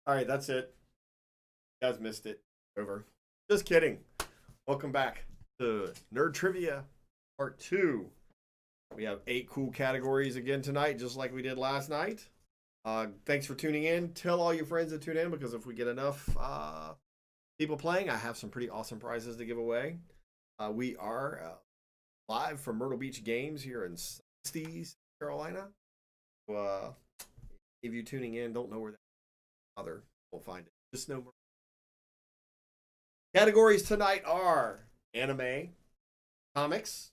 All right, that's it. You guys missed it. Over. Just kidding. Welcome back to Nerd Trivia Part 2. We have 8 cool categories again tonight, just like we did last night. Thanks for tuning in. Tell all your friends to tune in, because if we get enough people playing, I have some pretty awesome prizes to give away. We are live from Myrtle Beach Games here in Scifi, South Carolina. So, if you're tuning in, don't know where that other will find it. Just know more. Categories tonight are anime, comics,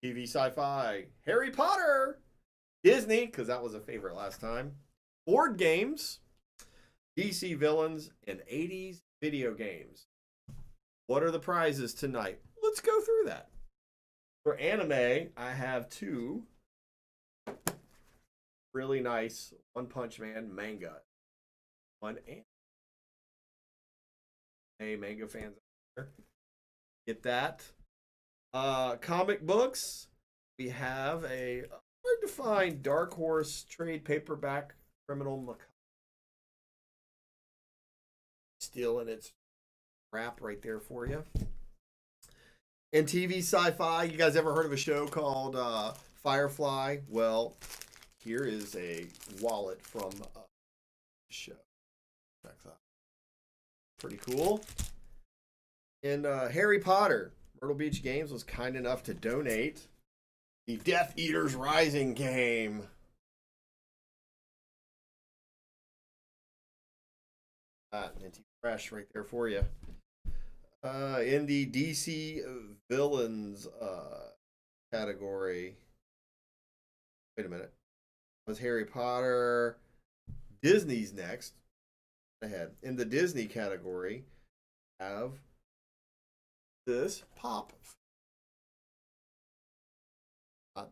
TV sci-fi, Harry Potter, Disney, because that was a favorite last time, board games, DC villains, and 80s video games. What are the prizes tonight? Let's go through that. For anime, I have 2 really nice One Punch Man manga. One and hey, manga fans out there, get that. Comic books, we have a hard to find Dark Horse trade paperback Criminal Macabre, still in its wrap right there for you. And TV sci-fi, you guys ever heard of a show called Firefly? Well, here is a wallet from a show. Check that. Pretty cool. And Harry Potter, Myrtle Beach Games was kind enough to donate the Death Eaters Rising game. Minty fresh right there for you. In the DC villains category, wait a minute, was Harry Potter. Disney's next. Ahead in the Disney category, have this pop. Not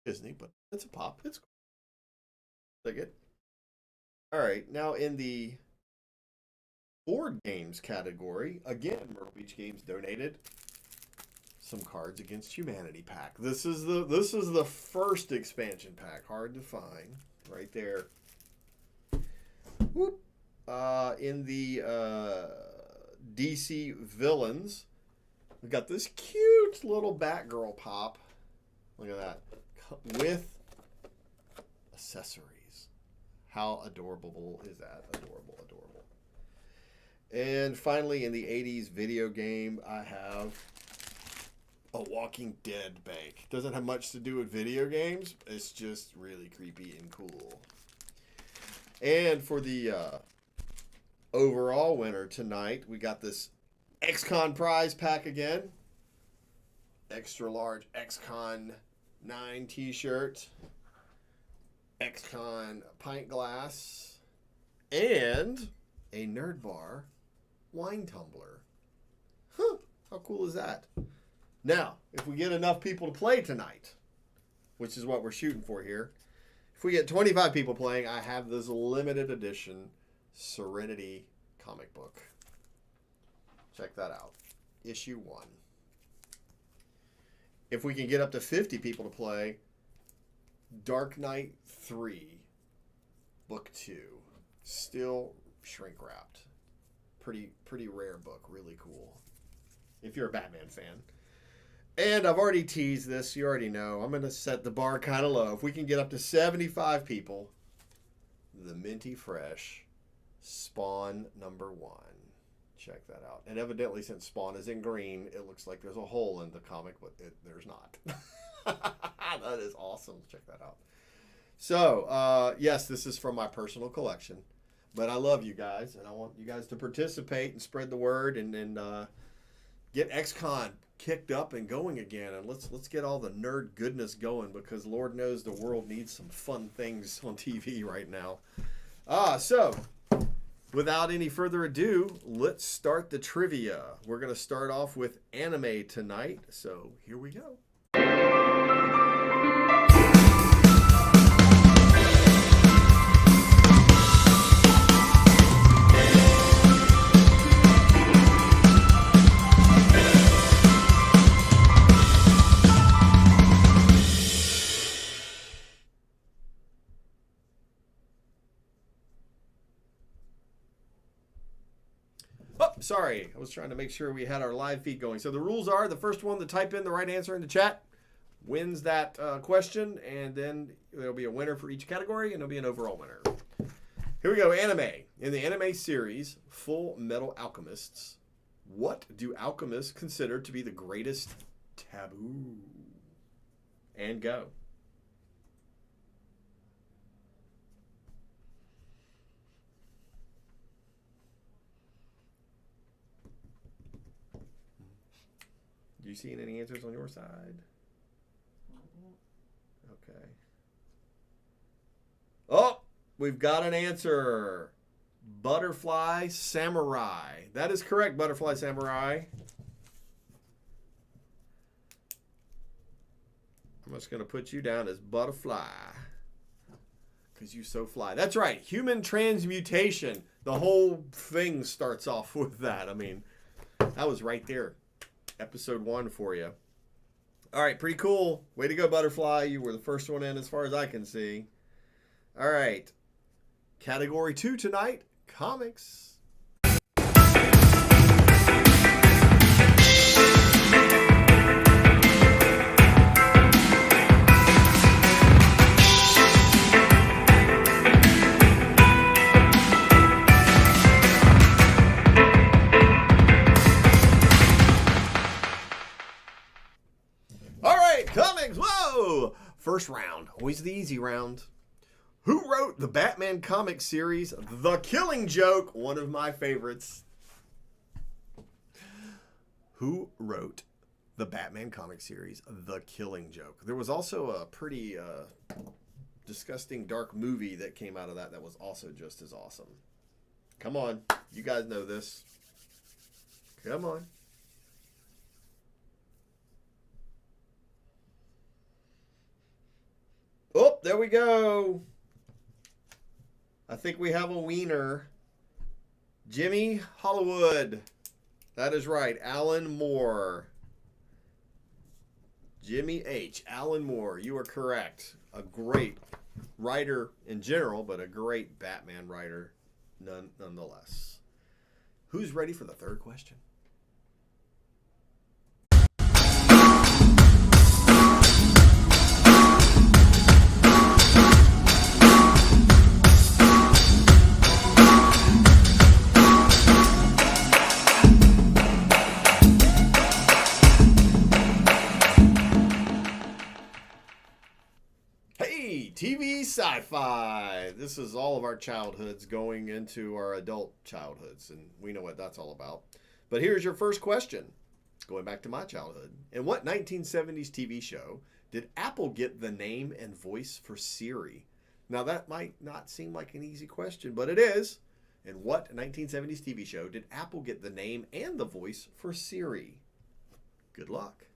Disney, but it's a pop. It's cool. Like it. All right, now in the board games category, again, Myrtle Beach Games donated some Cards Against Humanity pack. This is the first expansion pack, hard to find, right there. Whoop. In the DC villains, we got this cute little Batgirl pop. Look at that, with accessories. How adorable is that? Adorable, adorable. And finally, in the 80s video game, I have a Walking Dead bank. Doesn't have much to do with video games. It's just really creepy and cool. And for the overall winner tonight, we got this Xcon prize pack again. Extra large Xcon 9 t-shirt. Xcon pint glass. And a Nerd Bar wine tumbler. Huh, how cool is that? Now, if we get enough people to play tonight, which is what we're shooting for here, if we get 25 people playing, I have this limited edition Serenity comic book. Check that out. Issue 1. If we can get up to 50 people to play, Dark Knight 3, book 2. Still shrink wrapped. Pretty rare book. Really cool. If you're a Batman fan. And I've already teased this. You already know. I'm going to set the bar kind of low. If we can get up to 75 people, the minty fresh Spawn #1. Check that out. And evidently, since Spawn is in green, it looks like there's a hole in the comic, but there's not. That is awesome. Check that out. So, yes, this is from my personal collection. But I love you guys, and I want you guys to participate and spread the word and get Xcon kicked up and going again, and let's get all the nerd goodness going, because Lord knows the world needs some fun things on TV right now. So without any further ado, let's start the trivia. We're going to start off with anime tonight, so here we go. sorry. I was trying to make sure we had our live feed going. So the rules are the first one to type in the right answer in the chat wins that question, and then there'll be a winner for each category, and there'll be an overall winner. Here we go, anime. In the anime series, Full Metal Alchemists, what do alchemists consider to be the greatest taboo? And go. Do you see any answers on your side? Okay. Oh, we've got an answer. Butterfly Samurai. That is correct, Butterfly Samurai. I'm just going to put you down as Butterfly. Because you so fly. That's right. Human transmutation. The whole thing starts off with that. I mean, that was right there. Episode 1 for you. All right, pretty cool. Way to go, Butterfly. You were the first one in as far as I can see. All right. Category 2 tonight, comics. Comics, whoa! First round, always the easy round. Who wrote the Batman comic series, The Killing Joke? One of my favorites. Who wrote the Batman comic series, The Killing Joke? There was also a pretty disgusting dark movie that came out of that was also just as awesome. Come on, you guys know this. Come on. Oh, there we go. I think we have a wiener. Jimmy Hollywood. That is right. Alan Moore. Jimmy H. Alan Moore. You are correct. A great writer in general, but a great Batman writer nonetheless. Who's ready for the third question? TV Sci-Fi. This is all of our childhoods going into our adult childhoods, and we know what that's all about. But here's your first question, going back to my childhood. In what 1970s TV show did Apple get the name and voice for Siri? Now, that might not seem like an easy question, but it is. In what 1970s TV show did Apple get the name and the voice for Siri? Good luck.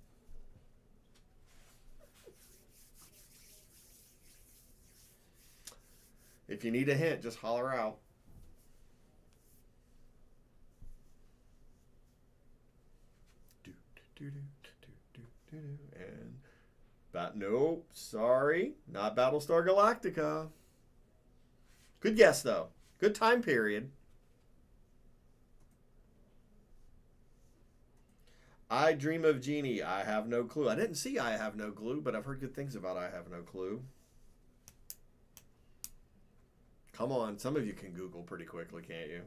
If you need a hint, just holler out. And nope, sorry, not Battlestar Galactica. Good guess though. Good time period. I Dream of Jeannie. I have no clue. I didn't see I Have No Clue, but I've heard good things about I Have No Clue. Come on, some of you can Google pretty quickly, can't you?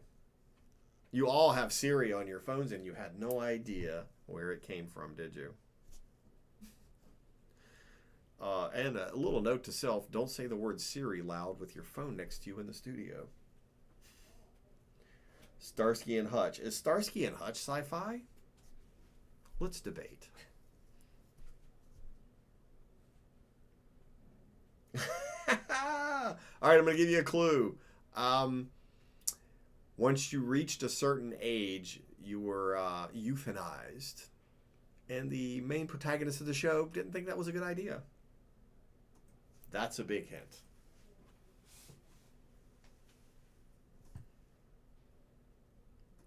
You all have Siri on your phones and you had no idea where it came from, did you? And a little note to self, don't say the word Siri loud with your phone next to you in the studio. Starsky and Hutch. Is Starsky and Hutch sci-fi? Let's debate. All right, I'm going to give you a clue. Once you reached a certain age, you were euthanized. And the main protagonist of the show didn't think that was a good idea. That's a big hint.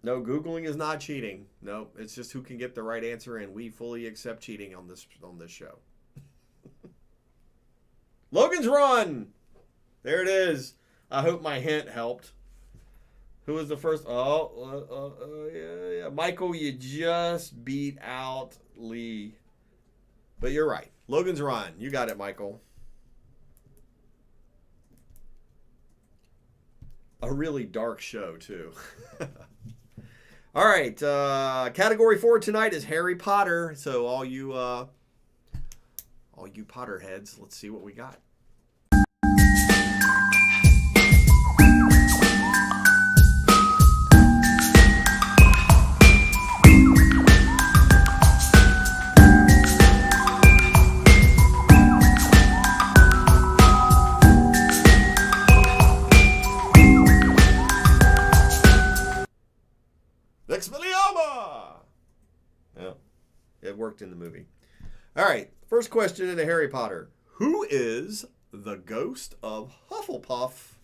No, Googling is not cheating. No, it's just who can get the right answer, and we fully accept cheating on this show. Logan's Run! There it is. I hope my hint helped. Who was the first? Yeah. Michael, you just beat out Lee. But you're right. Logan's Run. You got it, Michael. A really dark show, too. All right. Category 4 tonight is Harry Potter. So all you Potterheads, let's see what we got. Yeah, it worked in the movie. All right, first question into Harry Potter. Who is the ghost of Hufflepuff?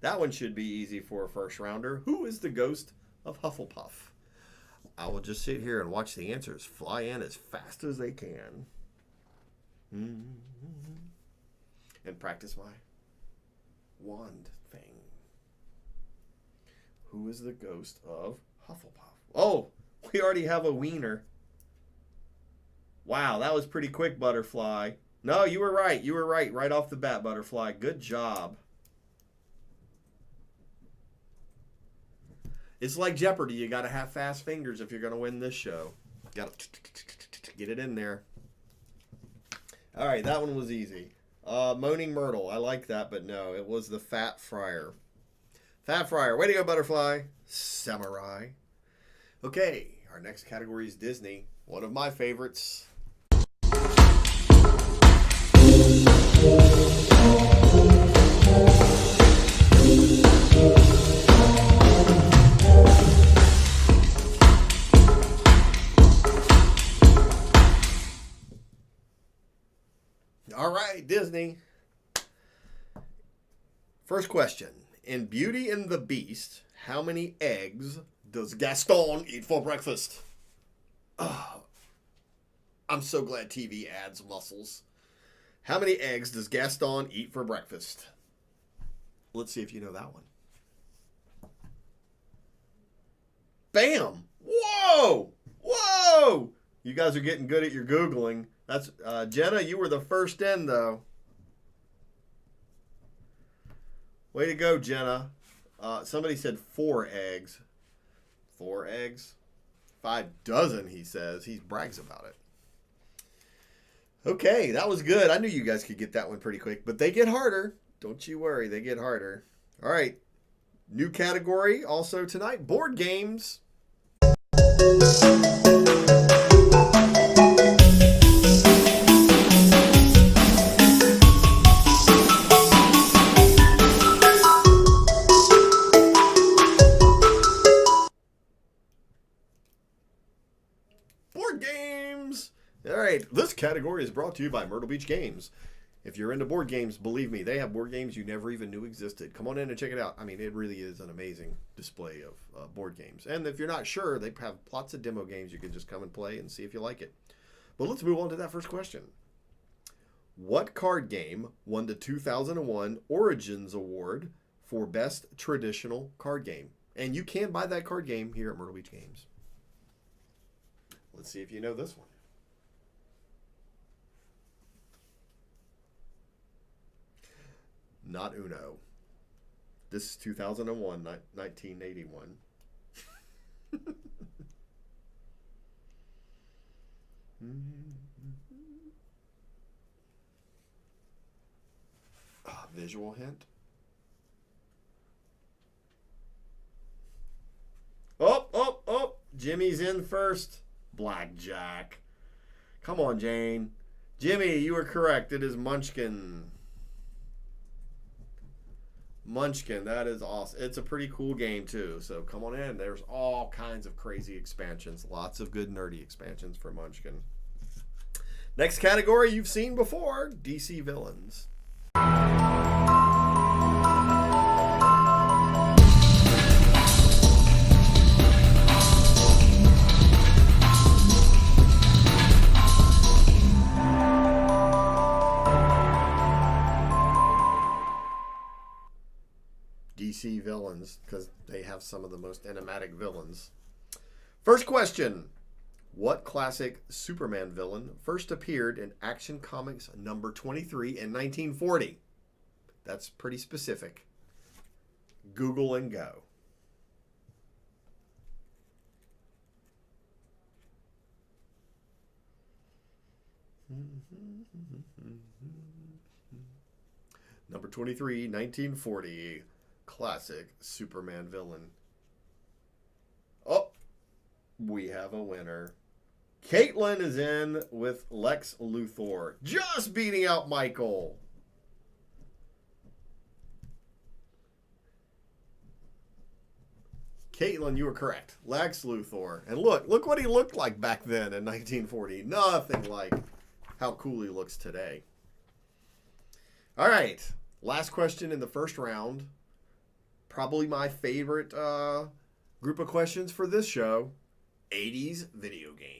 That one should be easy for a first rounder. Who is the ghost of Hufflepuff? I will just sit here and watch the answers fly in as fast as they can. And practice my wand thing. Who is the ghost of Hufflepuff? Oh, we already have a wiener. Wow, that was pretty quick, Butterfly. No, you were right. You were right. Right off the bat, Butterfly. Good job. It's like Jeopardy. You got to have fast fingers if you're going to win this show. Got to get it in there. All right, that one was easy. Moaning Myrtle. I like that, but no, it was the Fat Friar. Fat Friar. Way to go, Butterfly. Samurai. Okay, our next category is Disney. One of my favorites. All right, Disney. First question. In Beauty and the Beast, how many eggs does Gaston eat for breakfast? Oh, I'm so glad TV adds muscles. How many eggs does Gaston eat for breakfast? Let's see if you know that one. Bam! Whoa! Whoa! You guys are getting good at your Googling. That's Jenna, you were the first in, though. Way to go, Jenna. Somebody said 4 eggs. 4 eggs? 5 dozen, he says. He brags about it. Okay, that was good. I knew you guys could get that one pretty quick, but they get harder. Don't you worry, they get harder. All right, new category also tonight, board games. All right, this category is brought to you by Myrtle Beach Games. If you're into board games, believe me, they have board games you never even knew existed. Come on in and check it out. I mean, it really is an amazing display of board games. And if you're not sure, they have lots of demo games you can just come and play and see if you like it. But let's move on to that first question. What card game won the 2001 Origins Award for Best Traditional Card Game? And you can buy that card game here at Myrtle Beach Games. Let's see if you know this one. Not Uno. This is 2001, 1981. Visual hint. Oh. Jimmy's in first. Blackjack. Come on, Jane. Jimmy, you were correct. It is Munchkin. Munchkin, that is awesome. It's a pretty cool game too, so come on in. There's all kinds of crazy expansions. Lots of good nerdy expansions for Munchkin. Next category you've seen before, DC villains. DC villains. because they have some of the most enigmatic villains. First question. What classic Superman villain first appeared in Action Comics number 23 in 1940? That's pretty specific. Google and go. Number 23, 1940. Classic Superman villain. Oh, we have a winner. Caitlin is in with Lex Luthor, just beating out Michael. Caitlin, you were correct. Lex Luthor. And look what he looked like back then in 1940. Nothing like how cool he looks today. All right. Last question in the first round. Probably my favorite group of questions for this show. 80s video games.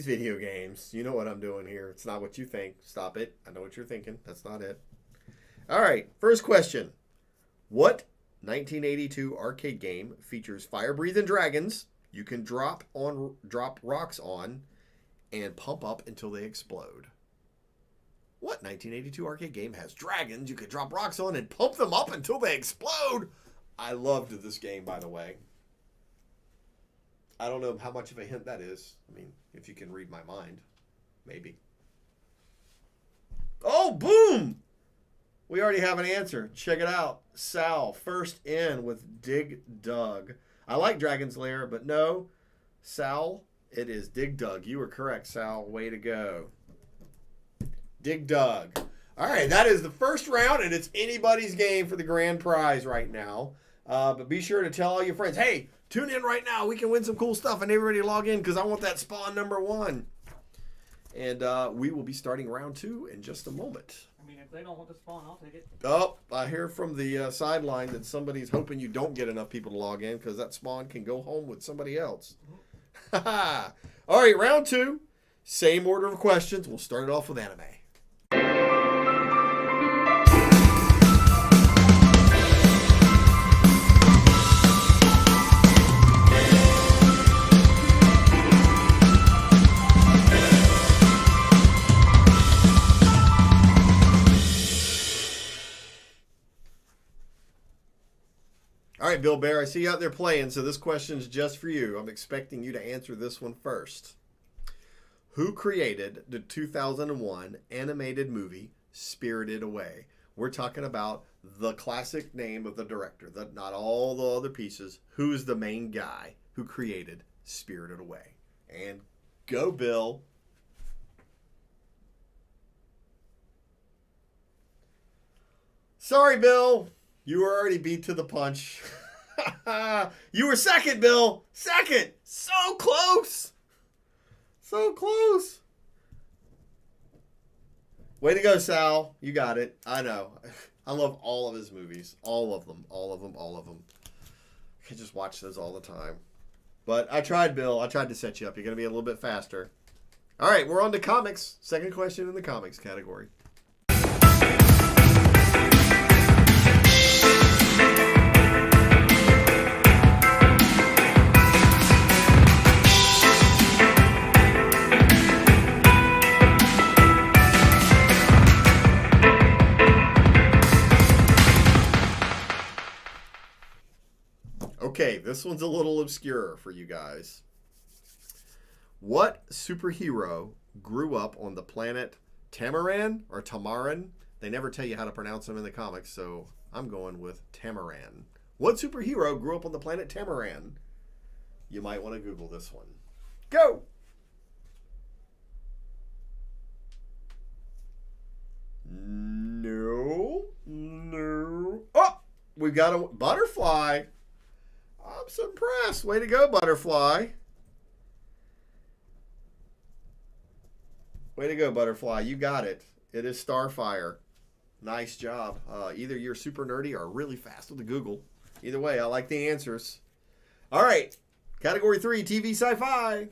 Video games. You know what I'm doing here. It's not what you think. Stop it. I know what you're thinking. That's not it. All right. First question. What 1982 arcade game features fire-breathing dragons you can drop rocks on and pump up until they explode? What 1982 arcade game has dragons you can drop rocks on and pump them up until they explode? I loved this game, by the way. I don't know how much of a hint that is. I mean, if you can read my mind, maybe. Oh, boom! We already have an answer. Check it out. Sal, first in with Dig Dug. I like Dragon's Lair, but no. Sal, it is Dig Dug. You were correct, Sal. Way to go. Dig Dug. All right, that is the first round, and it's anybody's game for the grand prize right now. But be sure to tell all your friends, hey, tune in right now. We can win some cool stuff, and everybody log in because I want that spawn number 1. And we will be starting round 2 in just a moment. I mean, if they don't want the spawn, I'll take it. Oh, I hear from the sideline that somebody's hoping you don't get enough people to log in because that spawn can go home with somebody else. Mm-hmm. All right, round 2. Same order of questions. We'll start it off with anime. All right, Bill Bear, I see you out there playing, so this question's just for you. I'm expecting you to answer this one first. Who created the 2001 animated movie Spirited Away? We're talking about the classic name of the director, not all the other pieces. Who's the main guy who created Spirited Away? And go, Bill. Sorry, Bill. You were already beat to the punch. You were second, Bill. Second. So close. So close. Way to go, Sal. You got it. I know. I love all of his movies. All of them. All of them. All of them. I can just watch those all the time. But I tried, Bill. I tried to set you up. You're going to be a little bit faster. All right. We're on to comics. Second question in the comics category. Okay, this one's a little obscure for you guys. What superhero grew up on the planet Tamaran or Tamaran? They never tell you how to pronounce them in the comics, so I'm going with Tamaran. What superhero grew up on the planet Tamaran? You might want to Google this one. Go! No. Oh, we've got a butterfly. I'm so impressed. Way to go, Butterfly. Way to go, Butterfly. You got it. It is Starfire. Nice job. Either you're super nerdy or really fast with the Google. Either way, I like the answers. All right. Category 3, TV Sci-Fi.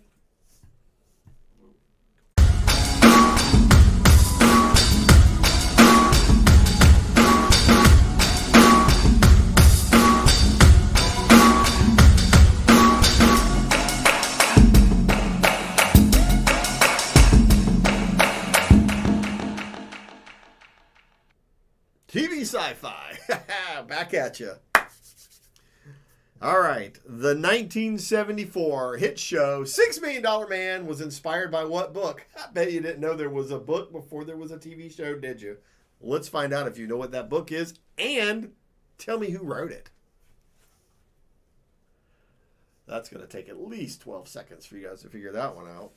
TV Sci-Fi. Back at you. All right. The 1974 hit show $6 Million Man was inspired by what book? I bet you didn't know there was a book before there was a TV show, did you? Let's find out if you know what that book is and tell me who wrote it. That's going to take at least 12 seconds for you guys to figure that one out.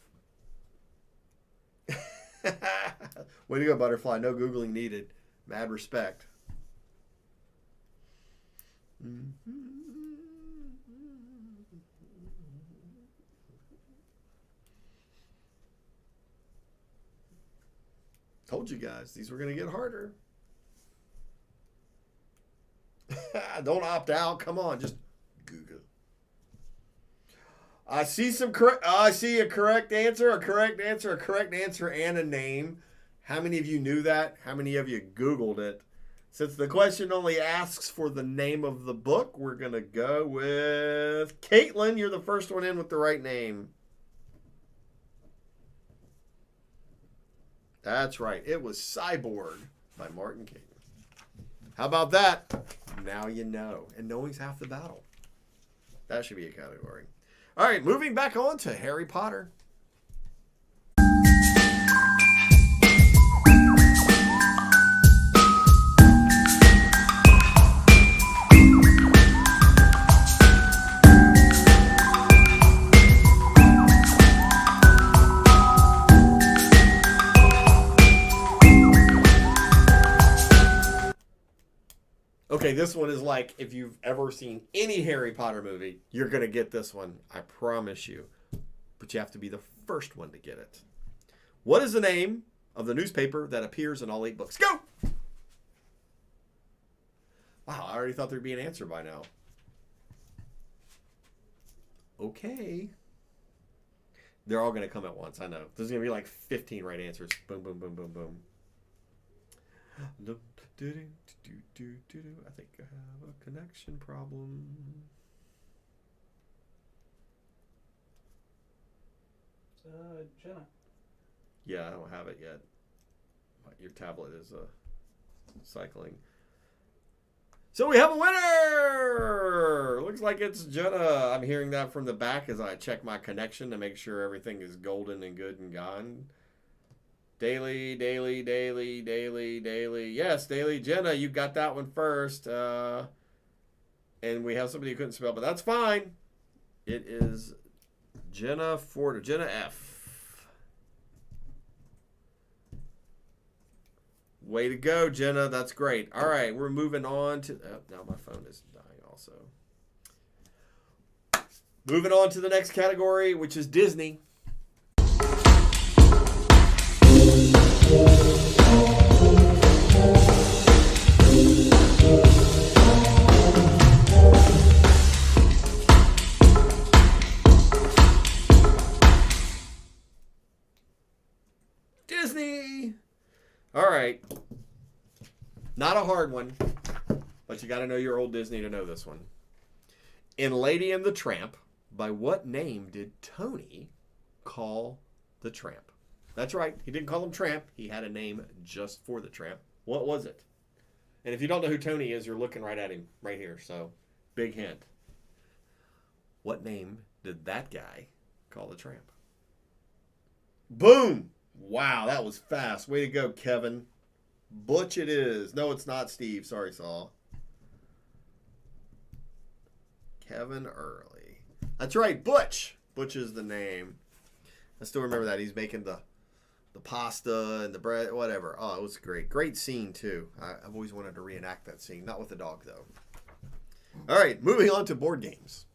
Way to go, Butterfly. No Googling needed. Mad respect. Told you guys, these were going to get harder. Don't opt out. Come on, just Google. I see I see a correct answer, a correct answer, a correct answer, and a name. How many of you knew that? How many of you Googled it? Since the question only asks for the name of the book, we're going to go with Caitlin. You're the first one in with the right name. That's right. It was Cyborg by Martin King. How about that? Now you know. And knowing's half the battle. That should be a category. All right, moving back on to Harry Potter. Okay, this one is like, if you've ever seen any Harry Potter movie, you're going to get this one. I promise you. But you have to be the first one to get it. What is the name of the newspaper that appears in all 8 books? Go! Wow, I already thought there'd be an answer by now. Okay. They're all going to come at once, I know. There's going to be like 15 right answers. Boom, boom, boom, boom, boom. I think I have a connection problem. Jenna. Yeah, I don't have it yet. Your tablet is cycling. So we have a winner! Looks like it's Jenna. I'm hearing that from the back as I check my connection to make sure everything is golden and good and gone. Daily. Yes, Daily. Jenna, you got that one first. And we have somebody who couldn't spell, but that's fine. It is Jenna Ford, Jenna F. Way to go, Jenna. That's great. All right, we're moving on to... Oh, now my phone is dying also. Moving on to the next category, which is Disney. Disney. All right. Not a hard one, but you got to know your old Disney to know this one. In Lady and the Tramp, by what name did Tony call the tramp? That's right. He didn't call him Tramp. He had a name just for the tramp. What was it? And if you don't know who Tony is, you're looking right at him right here. So, big hint. What name did that guy call the tramp? Boom! Wow, that was fast. Way to go, Kevin. Butch it is. No, it's not Steve. Sorry, Saul. Kevin Early. That's right, Butch. Butch is the name. I still remember that. He's making the pasta and the bread, whatever. Oh, it was great. Great scene, too. I've always wanted to reenact that scene. Not with the dog, though. All right, moving on to board games.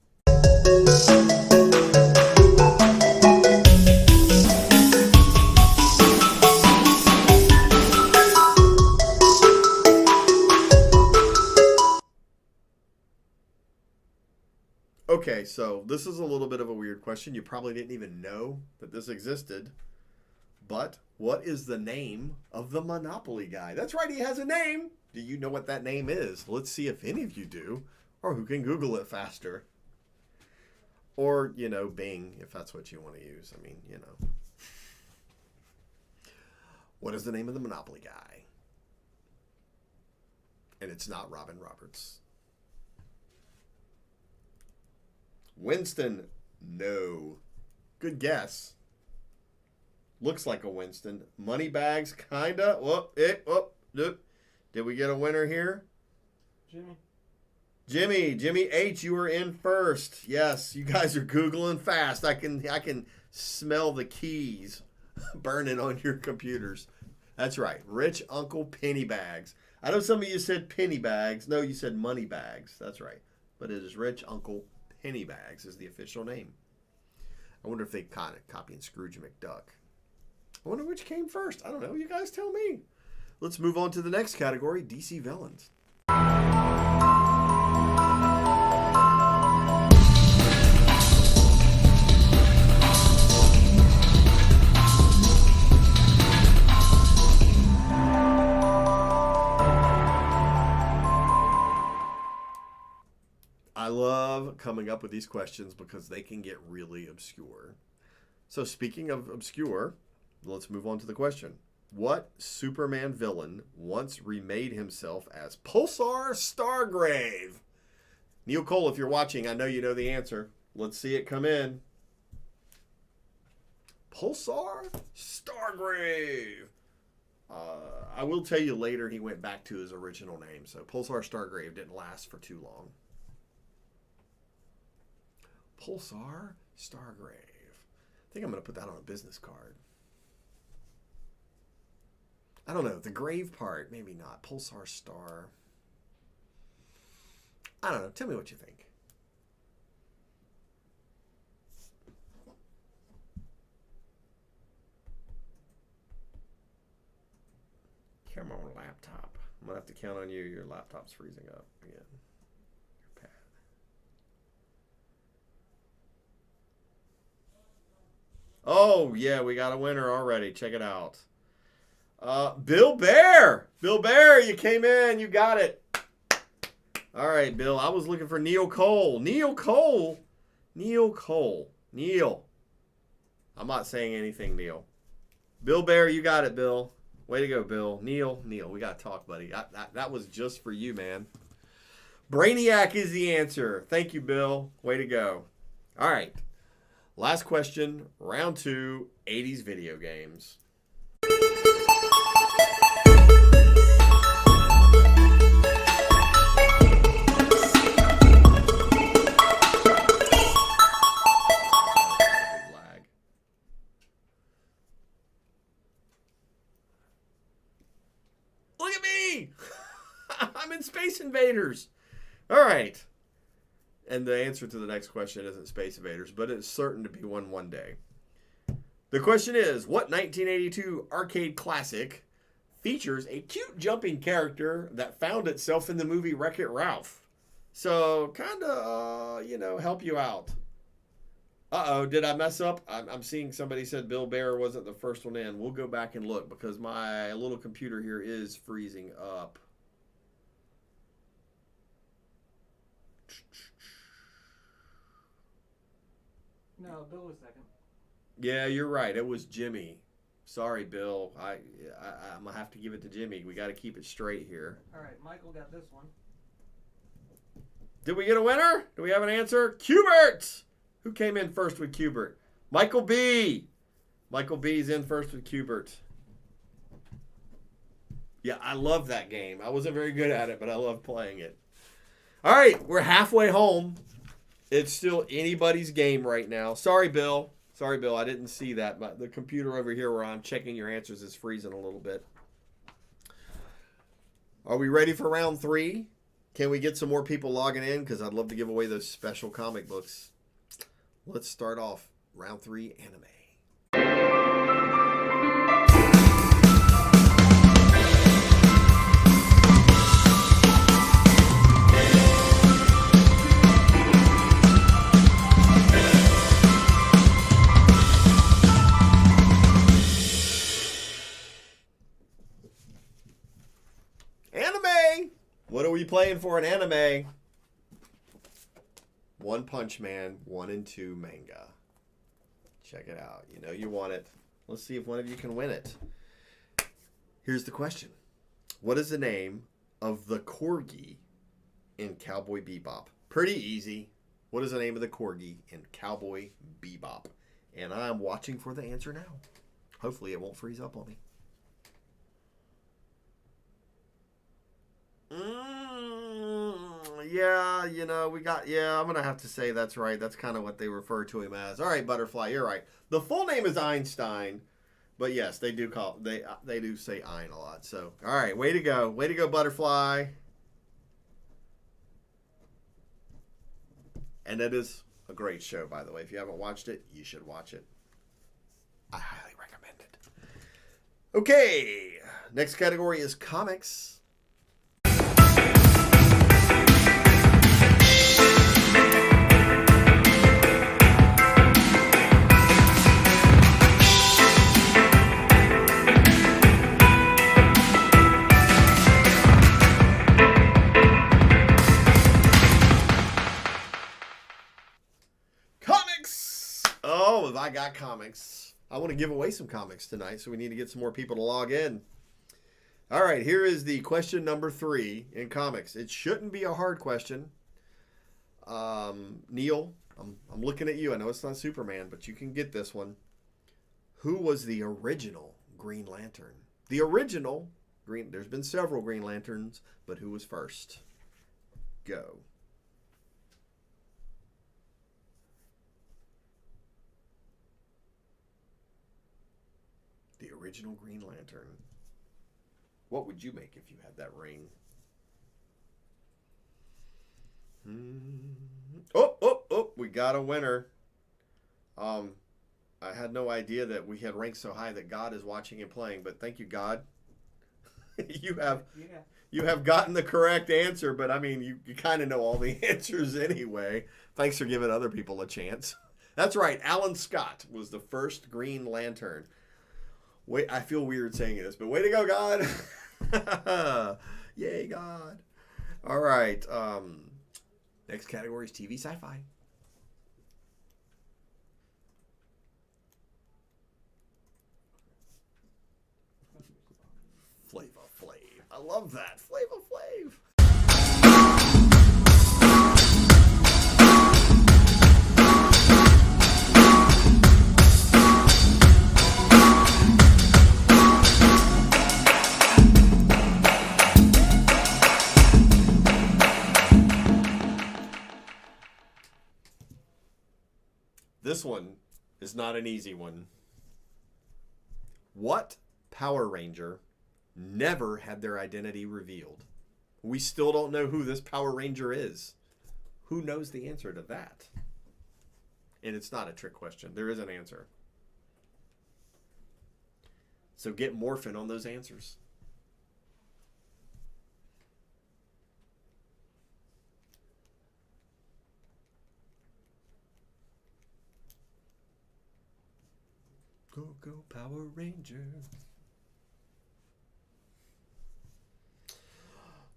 Okay, so this is a little bit of a weird question. You probably didn't even know that this existed. But what is the name of the Monopoly guy? That's right, he has a name. Do you know what that name is? Let's see if any of you do, or who can Google it faster. Or, you know, Bing, if that's what you want to use. I mean, you know. What is the name of the Monopoly guy? And it's not Robin Roberts. Winston, no. Good guess. Looks like a Winston. Moneybags, kinda. Did we get a winner here? Jimmy H, you were in first. Yes, you guys are Googling fast. I can smell the keys burning on your computers. That's right. Rich Uncle Pennybags. I know some of you said penny bags. No, you said money bags. That's right. But it is Rich Uncle Pennybags is the official name. I wonder if they kind of copying Scrooge McDuck. I wonder which came first. I don't know. You guys tell me. Let's move on to the next category, DC villains. I love coming up with these questions because they can get really obscure. So speaking of obscure, let's move on to the question. What Superman villain once remade himself as Pulsar Stargrave? Neil Cole, if you're watching, I know you know the answer. Let's see it come in. Pulsar Stargrave. I will tell you later he went back to his original name. So Pulsar Stargrave didn't last for too long. Pulsar Stargrave. I think I'm going to put that on a business card. I don't know. The grave part, maybe not. Pulsar Star. I don't know. Tell me what you think. Come on, laptop. I'm going to have to count on you. Your laptop's freezing up again. Your pad. Oh, yeah, we got a winner already. Check it out. Bill Bear. Bill Bear, you came in. You got it. All right, Bill. I was looking for Neil Cole. Neil Cole. Neil Cole. Neil. I'm not saying anything, Neil. Bill Bear, you got it, Bill. Way to go, Bill. Neil, we got to talk, buddy. That was just for you, man. Brainiac is the answer. Thank you, Bill. Way to go. All right. Last question, round 2, 80s video games. Look at me! I'm in Space Invaders. All right. And the answer to the next question isn't Space Invaders, but it's certain to be one day. The question is, what 1982 arcade classic features a cute jumping character that found itself in the movie Wreck-It Ralph? So, kind of, help you out. Uh-oh, did I mess up? I'm seeing somebody said Bill Bear wasn't the first one in. We'll go back and look because my little computer here is freezing up. No, Bill was second. Yeah, you're right. It was Jimmy. Sorry, Bill. I'm going to have to give it to Jimmy. We got to keep it straight here. All right, Michael got this one. Did we get a winner? Do we have an answer? Cubert! Who came in first with Cubert? Michael B. Michael B's in first with Cubert. Yeah, I love that game. I wasn't very good at it, but I love playing it. All right, we're halfway home. It's still anybody's game right now. Sorry, Bill. Sorry, Bill. I didn't see that, but the computer over here where I'm checking your answers is freezing a little bit. Are we ready for round 3? Can we get some more people logging in? Because I'd love to give away those special comic books. Let's start off round 3 anime. playing for an anime. One Punch Man, 1 and 2 manga. Check it out. You know you want it. Let's see if one of you can win it. Here's the question. What is the name of the corgi in Cowboy Bebop? Pretty easy. What is the name of the corgi in Cowboy Bebop? And I'm watching for the answer now. Hopefully it won't freeze up on me. Yeah, you know, I'm going to have to say that's right. That's kind of what they refer to him as. All right, Butterfly, you're right. The full name is Einstein, but yes, they do say Ein a lot. So, all right, way to go. Way to go, Butterfly. And it is a great show, by the way. If you haven't watched it, you should watch it. I highly recommend it. Okay, next category is comics. Oh, I got comics. I want to give away some comics tonight, so we need to get some more people to log in. All right, here is the question number 3 in comics. It shouldn't be a hard question. Neil, I'm looking at you. I know it's not Superman, but you can get this one. Who was the original Green Lantern? The original Green. There's been several Green Lanterns, but who was first? Go. The original Green Lantern. What would you make if you had that ring? Oh, we got a winner. I had no idea that we had ranked so high that God is watching and playing, but thank you, God. You have gotten the correct answer, but I mean, you kind of know all the answers anyway. Thanks for giving other people a chance. That's right. Alan Scott was the first Green Lantern. Wait, I feel weird saying this, but way to go, God. Yay, God. All right. Next category is TV sci-fi. Flava Flav. I love that. Flava Flav. This one is not an easy one. What Power Ranger never had their identity revealed? We still don't know who this Power Ranger is. Who knows the answer to that? And it's not a trick question. There is an answer. So get morphing on those answers. Go Power Ranger.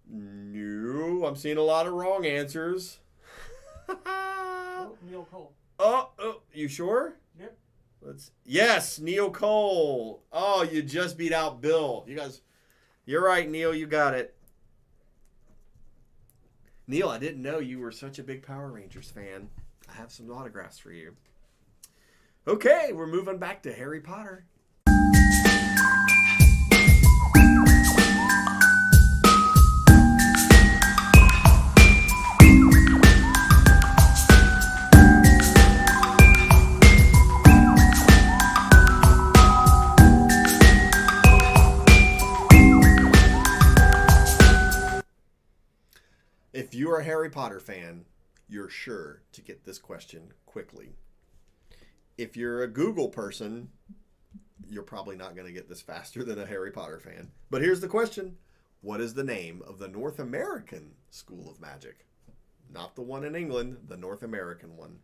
No, I'm seeing a lot of wrong answers. Neil Cole. Oh, you sure? Yep. Yes, Neil Cole. Oh, you just beat out Bill. You guys, you're right, Neil. You got it. Neil, I didn't know you were such a big Power Rangers fan. I have some autographs for you. Okay, we're moving back to Harry Potter. If you're a Harry Potter fan, you're sure to get this question quickly. If you're a Google person, you're probably not going to get this faster than a Harry Potter fan. But here's the question. What is the name of the North American School of Magic? Not the one in England, the North American one.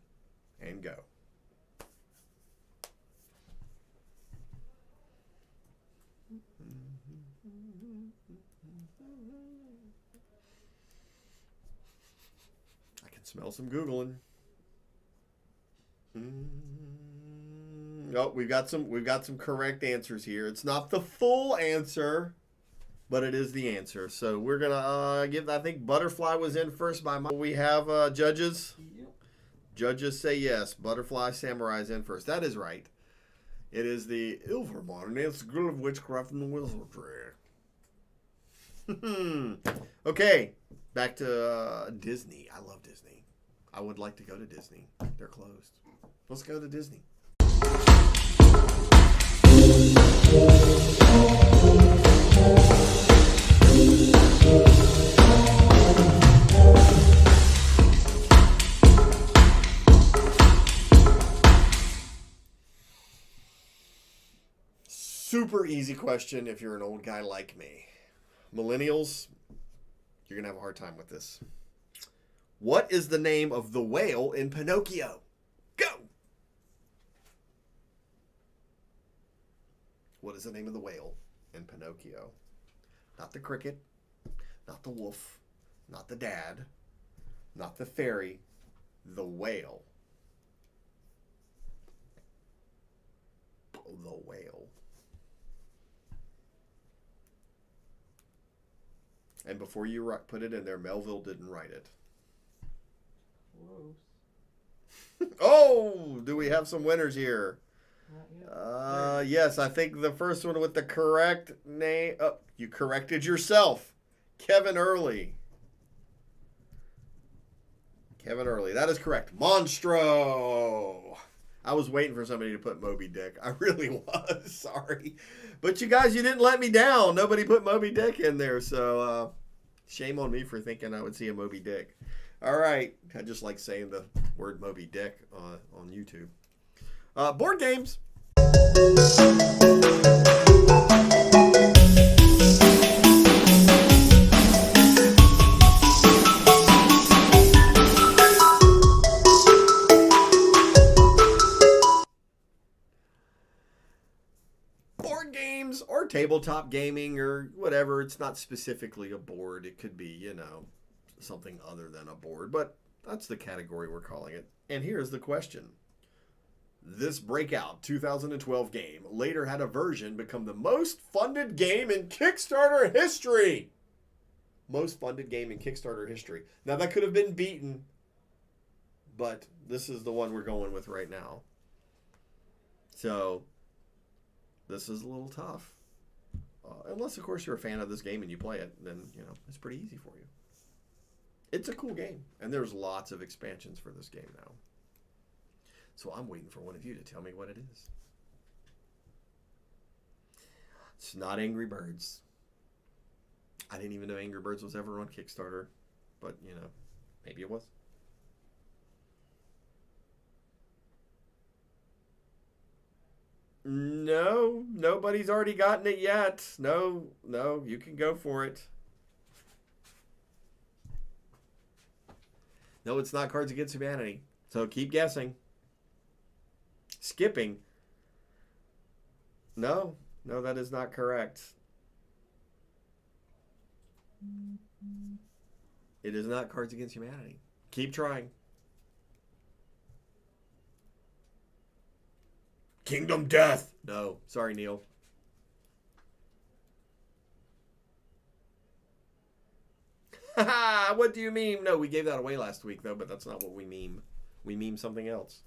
And go. Smell some Googling. Oh, we've got some correct answers here. It's not the full answer, but it is the answer. So we're gonna give. I think Butterfly was in first by my. We have judges. Yep. Judges say yes. Butterfly Samurai's in first. That is right. It is the Ilvermorn, School of Witchcraft and Wizardry. Okay, back to Disney. I love Disney. I would like to go to Disney. They're closed. Let's go to Disney. Super easy question if you're an old guy like me. Millennials, you're going to have a hard time with this. What is the name of the whale in Pinocchio? Go! What is the name of the whale in Pinocchio? Not the cricket, not the wolf, not the dad, not the fairy, the whale. The whale. And before you put it in there, Melville didn't write it. Close. Oh, do we have some winners here? Not yet. Yes, I think the first one with the correct name. Oh, you corrected yourself. Kevin Early. Kevin Early. That is correct. Monstro. I was waiting for somebody to put Moby Dick. I really was. Sorry. But you guys, you didn't let me down. Nobody put Moby Dick in there. So shame on me for thinking I would see a Moby Dick. All right. I just like saying the word Moby Dick on YouTube. Board games. Board games or tabletop gaming or whatever. It's not specifically a board. It could be, something other than a board. But that's the category we're calling it. And here's the question. This breakout 2012 game later had a version become the most funded game in Kickstarter history. Most funded game in Kickstarter history. Now that could have been beaten, but this is the one we're going with right now. So this is a little tough. Unless, of course, you're a fan of this game and you play it, then, it's pretty easy for you. It's a cool game, and there's lots of expansions for this game now. So I'm waiting for one of you to tell me what it is. It's not Angry Birds. I didn't even know Angry Birds was ever on Kickstarter, but, maybe it was. No, nobody's already gotten it yet. No, you can go for it. No, it's not Cards Against Humanity. So keep guessing. Skipping. No, that is not correct. It is not Cards Against Humanity. Keep trying. Kingdom Death. No, sorry, Neil. What do you meme? No, we gave that away last week, though, but that's not what we meme. We meme something else.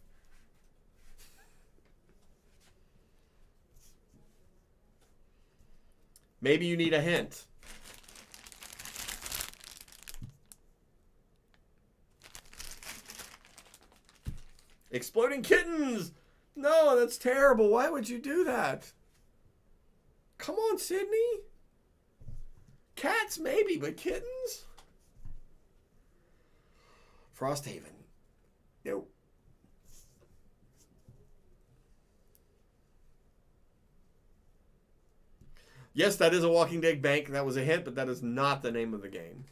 Maybe you need a hint. Exploding Kittens! No, that's terrible. Why would you do that? Come on, Sydney. Cats, maybe, but kittens? Frosthaven. Nope. Yes, that is a Walking Dead bank. That was a hint, but that is not the name of the game.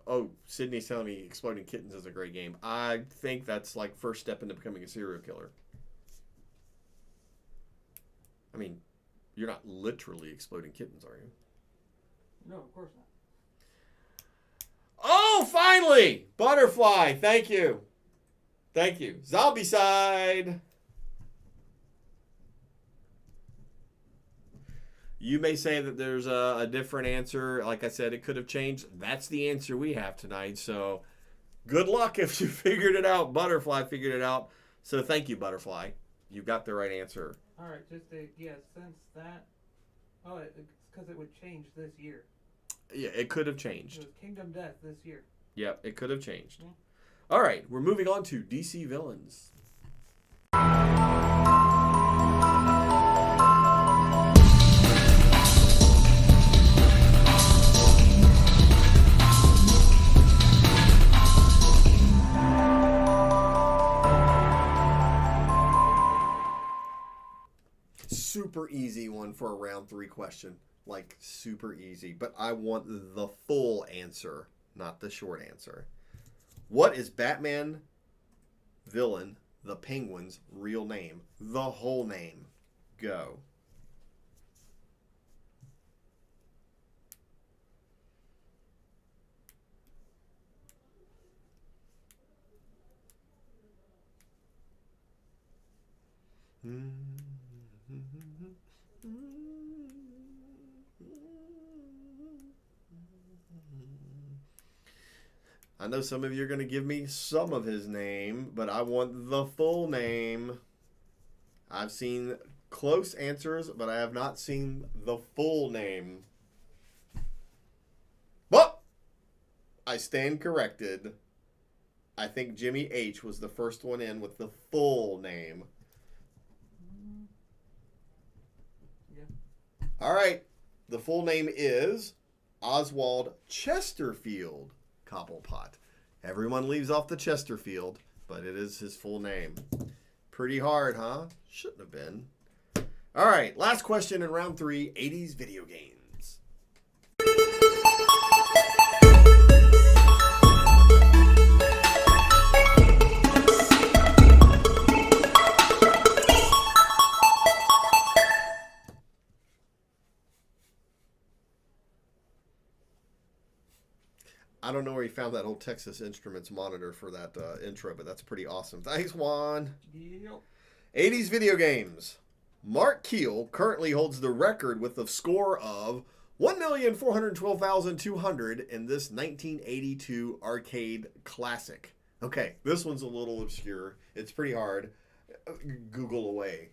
Oh, Sydney's telling me Exploding Kittens is a great game. I think that's like first step into becoming a serial killer. I mean, you're not literally exploding kittens, are you? No, of course not. Oh, finally! Butterfly, thank you. Thank you. Zombicide. You may say that there's a different answer. Like I said, it could have changed. That's the answer we have tonight. So good luck if you figured it out. Butterfly figured it out. So thank you, Butterfly. You got the right answer. All right, just to, since that... Oh, it's because it would change this year. Yeah, it could have changed. It was Kingdom Death this year. Yep, it could have changed. Yeah. All right, we're moving on to DC villains. Super easy one for a round 3 question. Like, super easy. But I want the full answer, not the short answer. What is Batman villain, the Penguin's real name? The whole name. Go. I know some of you are going to give me some of his name, but I want the full name. I've seen close answers, but I have not seen the full name. Well, I stand corrected. I think Jimmy H was the first one in with the full name. Yeah. All right. The full name is Oswald Chesterfield Cobblepot. Everyone leaves off the Chesterfield, but it is his full name. Pretty hard, huh? Shouldn't have been. All right. Last question in round 3, 80s video games. I don't know where he found that old Texas Instruments monitor for that intro, but that's pretty awesome. Thanks, Juan. Yep. 80s video games. Mark Kiehl currently holds the record with a score of 1,412,200 in this 1982 arcade classic. Okay, this one's a little obscure. It's pretty hard. Google away.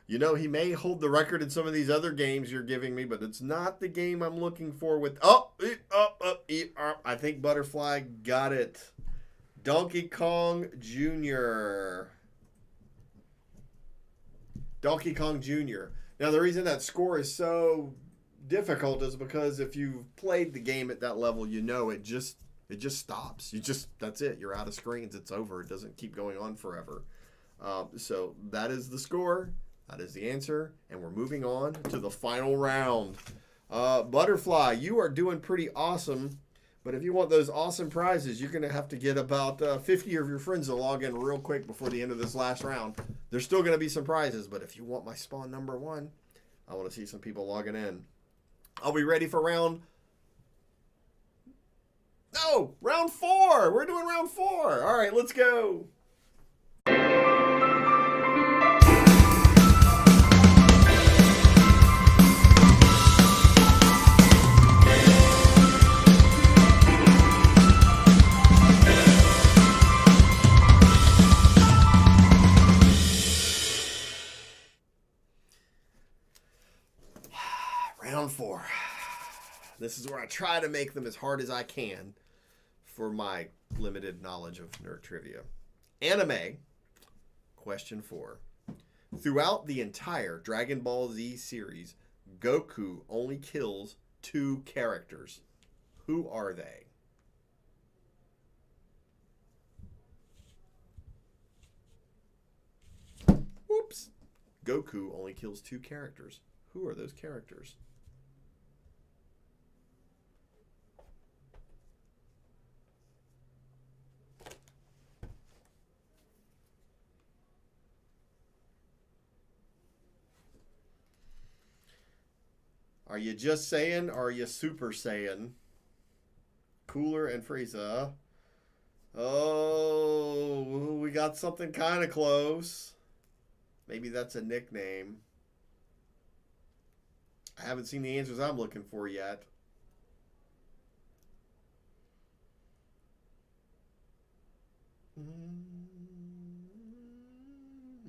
You know, he may hold the record in some of these other games you're giving me, but it's not the game I'm looking for with... I think Butterfly got it. Donkey Kong Jr. Donkey Kong Jr. Now, the reason that score is so difficult is because if you've played the game at that level, you know it just stops. That's it. You're out of screens. It's over. It doesn't keep going on forever. So that is the score. That is the answer. And we're moving on to the final round. Butterfly, you are doing pretty awesome. But if you want those awesome prizes, you're going to have to get about 50 of your friends to log in real quick before the end of this last round. There's still going to be some prizes. But if you want my spawn number 1, I want to see some people logging in. Are we ready for round 4? We're doing round 4. All right, let's go. Round 4. This is where I try to make them as hard as I can for my limited knowledge of nerd trivia. Anime, question 4. Throughout the entire Dragon Ball Z series, Goku only kills 2 characters. Who are they? Whoops. Goku only kills 2 characters. Who are those characters? Are you just Saiyan or are you Super Saiyan? Cooler and Frieza. Oh, we got something kind of close. Maybe that's a nickname. I haven't seen the answers I'm looking for yet.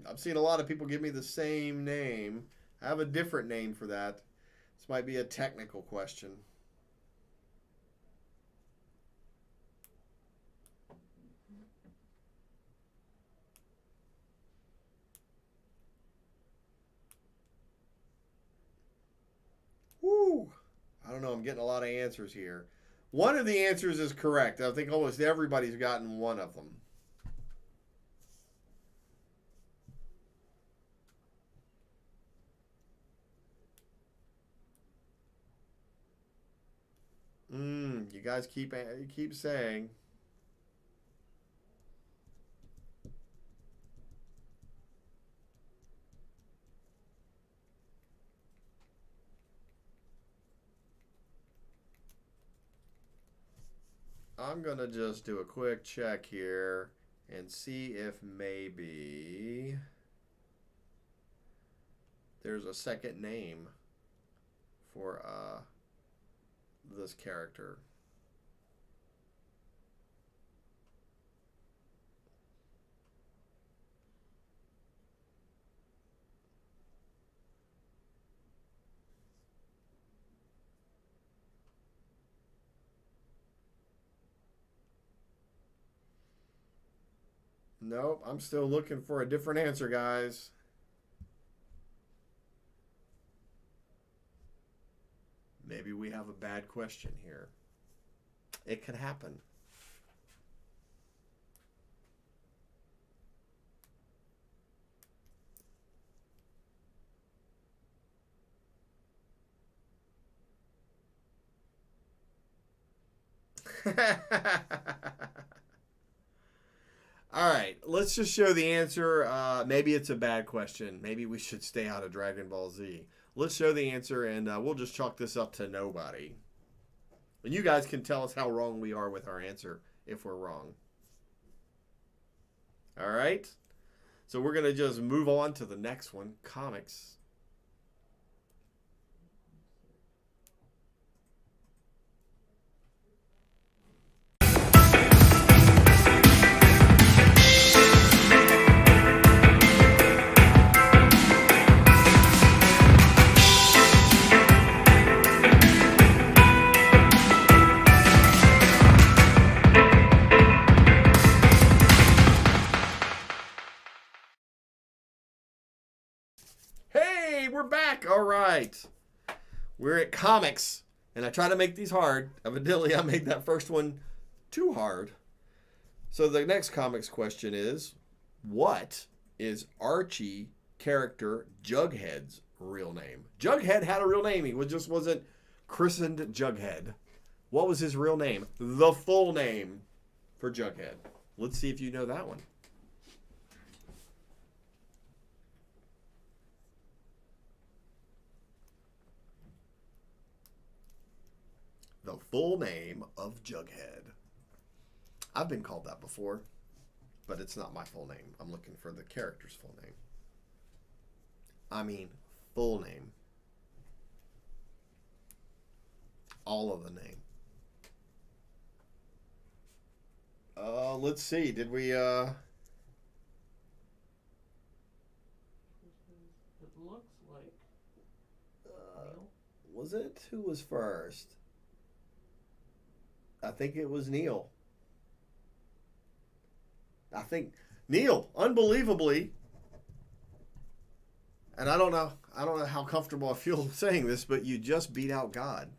I've seen a lot of people give me the same name. I have a different name for that. This might be a technical question. Woo! I don't know. I'm getting a lot of answers here. One of the answers is correct. I think almost everybody's gotten one of them. You guys keep saying. I'm going to just do a quick check here and see if maybe there's a second name for this character. Nope, I'm still looking for a different answer, guys. Maybe we have a bad question here. It could happen. All right, let's just show the answer. Maybe it's a bad question. Maybe we should stay out of Dragon Ball Z. Let's show the answer, and we'll just chalk this up to nobody. And you guys can tell us how wrong we are with our answer if we're wrong. All right? So we're going to just move on to the next one, comics. We're back. All right. We're at comics. And I try to make these hard. Evidently, I made that first one too hard. So the next comics question is, what is Archie character Jughead's real name? Jughead had a real name. He just wasn't christened Jughead. What was his real name? The full name for Jughead. Let's see if you know that one. The full name of Jughead. I've been called that before, but it's not my full name. I'm looking for the character's full name. I mean, full name. All of the name. Let's see. Did we, It looks like Neil. Was it? Who was first? I think it was Neil. I think Neil, unbelievably, And I don't know how comfortable I feel saying this, but you just beat out God.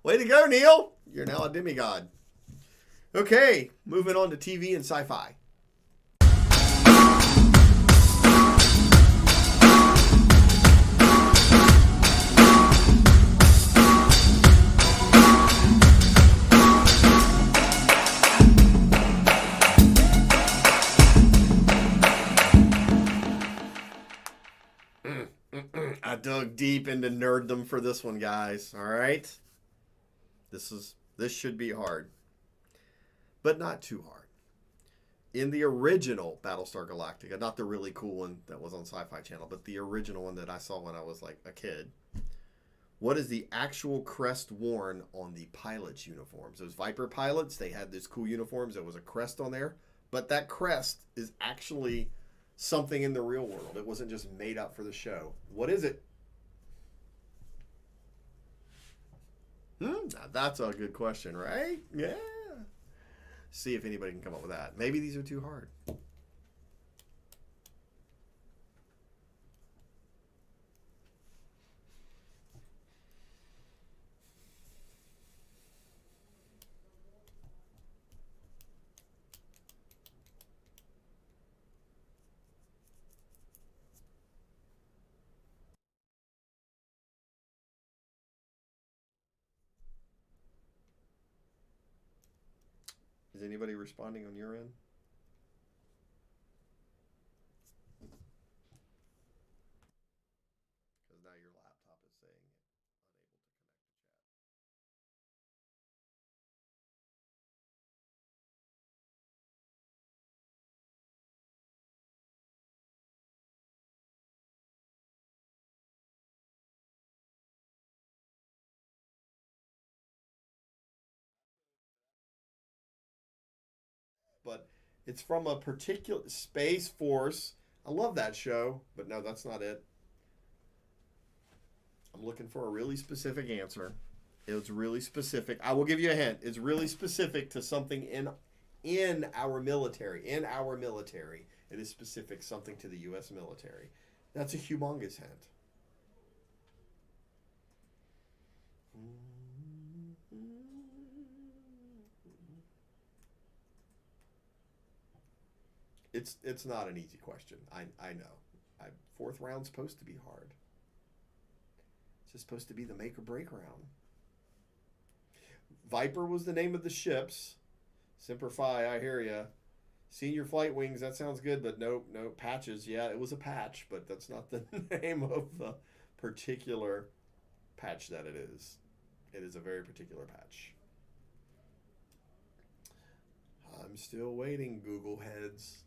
Way to go, Neil. You're now a demigod. Okay, moving on to TV and sci-fi. I dug deep into nerddom for this one, guys. All right? This should be hard. But not too hard. In the original Battlestar Galactica, not the really cool one that was on Sci-Fi Channel, but the original one that I saw when I was like a kid, what is the actual crest worn on the pilots' uniforms? Those Viper pilots, they had these cool uniforms. There was a crest on there. But that crest is actually something in the real world. It wasn't just made up for the show. What is it? Now that's a good question, right? Yeah. See if anybody can come up with that. Maybe these are too hard. Is anybody responding on your end? Because now your laptop is saying unable to connect to chat. But it's from a particular Space Force. I love that show, but no, that's not it. I'm looking for a really specific answer. It was really specific. I will give you a hint. It's really specific to something in our military. In our military. It is specific something to the U.S. military. That's a humongous hint. It's not an easy question. I know. Fourth round's supposed to be hard. It's just supposed to be the make or break round. Viper was the name of the ships. Semper Fi, I hear ya. Senior Flight Wings, that sounds good, but no patches. Yeah, it was a patch, but that's not the name of the particular patch that it is. It is a very particular patch. I'm still waiting, Google heads.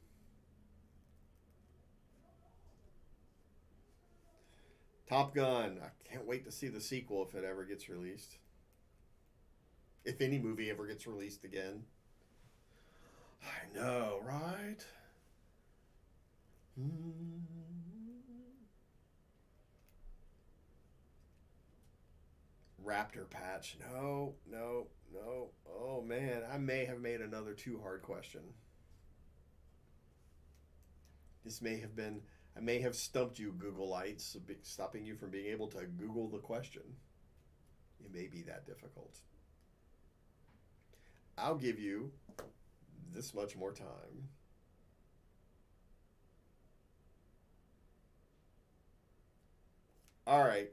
Top Gun. I can't wait to see the sequel if it ever gets released. If any movie ever gets released again. I know, right? Raptor patch. No. Oh, man. I may have made another too hard question. This may have been... I may have stumped you, Googleites, stopping you from being able to Google the question. It may be that difficult. I'll give you this much more time. All right.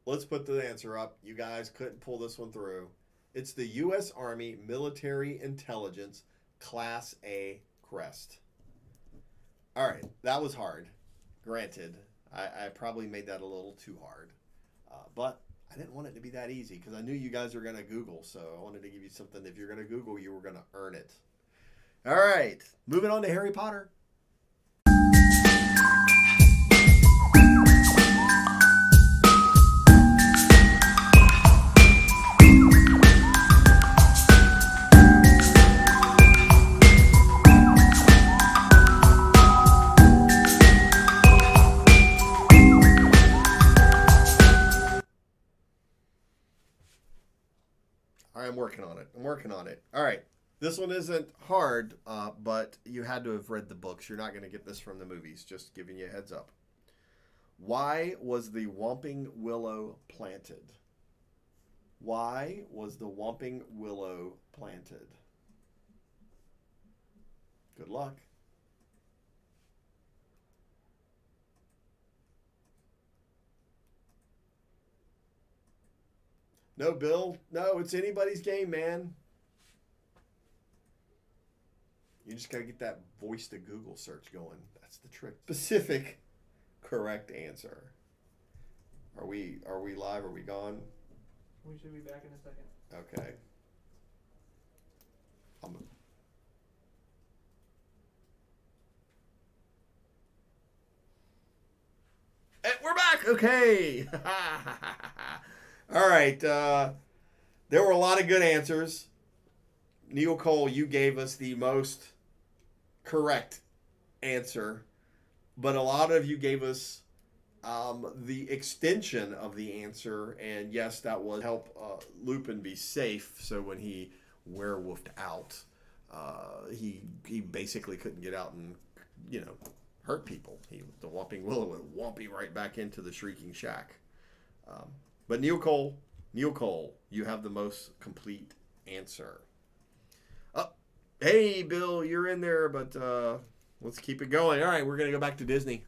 Let's put the answer up. You guys couldn't pull this one through. It's the U.S. Army Military Intelligence Class A Crest. All right, that was hard. Granted, I probably made that a little too hard. But I didn't want it to be that easy because I knew you guys were going to Google. So I wanted to give you something. If you're going to Google, you were going to earn it. All right, moving on to Harry Potter. I'm working on it. All right. This one isn't hard, but you had to have read the books. You're not going to get this from the movies. Just giving you a heads up. Why was the Whomping Willow planted? Why was the Whomping Willow planted? Good luck. No, Bill. No, it's anybody's game, man. You just got to get that voice to Google search going. That's the trick. Specific correct answer. Are we live? Are we gone? We should be back in a second. Okay. And we're back. Okay. All right. There were a lot of good answers. Neil Cole, you gave us the most correct answer, but a lot of you gave us the extension of the answer, and yes, that was help Lupin be safe. So when he werewolfed out, he basically couldn't get out and hurt people. The Whomping Willow would whomp him right back into the Shrieking Shack. But Neil Cole, you have the most complete answer. Hey, Bill, you're in there, but let's keep it going. All right, we're going to go back to Disney.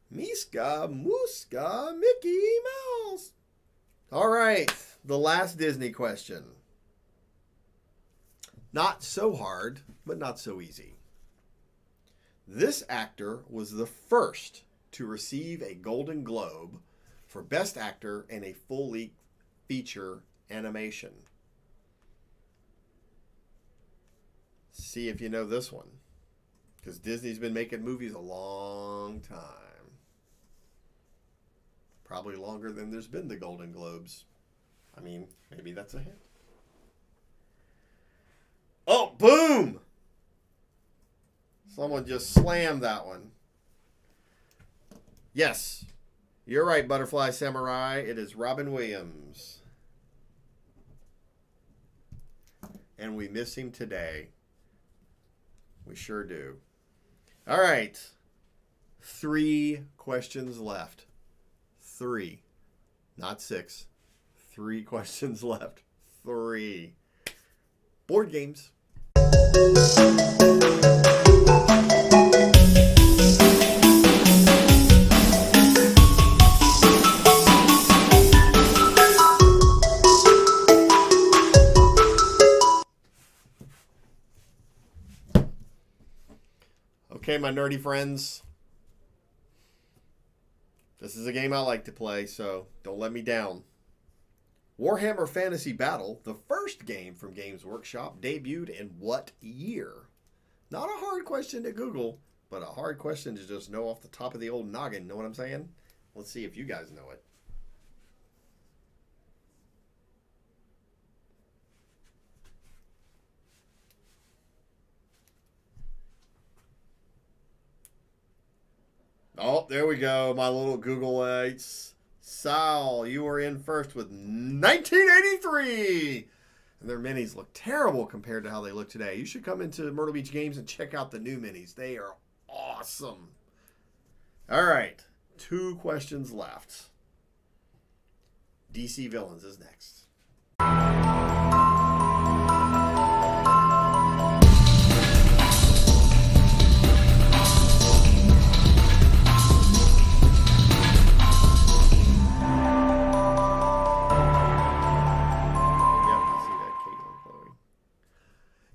Miska, Muska, Mickey Mouse. All right, the last Disney question. Not so hard, but not so easy. This actor was the first to receive a Golden Globe for Best Actor in a full-length feature animation. See if you know this one, because Disney's been making movies a long time. Probably longer than there's been the Golden Globes. I mean, maybe that's a hint. Oh, boom! Someone just slammed that one. Yes, you're right, Butterfly Samurai. It is Robin Williams. And we miss him today. We sure do. All right. 3 questions left. 3. Not 6. 3 questions left. 3. Board games. Okay, my nerdy friends. This is a game I like to play, so don't let me down. Warhammer Fantasy Battle, the first game from Games Workshop, debuted in what year? Not a hard question to Google, but a hard question to just know off the top of the old noggin. Know what I'm saying? Let's see if you guys know it. Oh, there we go. My little Google aids. Sal, you were in first with 1983. And their minis look terrible compared to how they look today. You should come into Myrtle Beach Games and check out the new minis. They are awesome. All right. 2 questions left. DC Villains is next.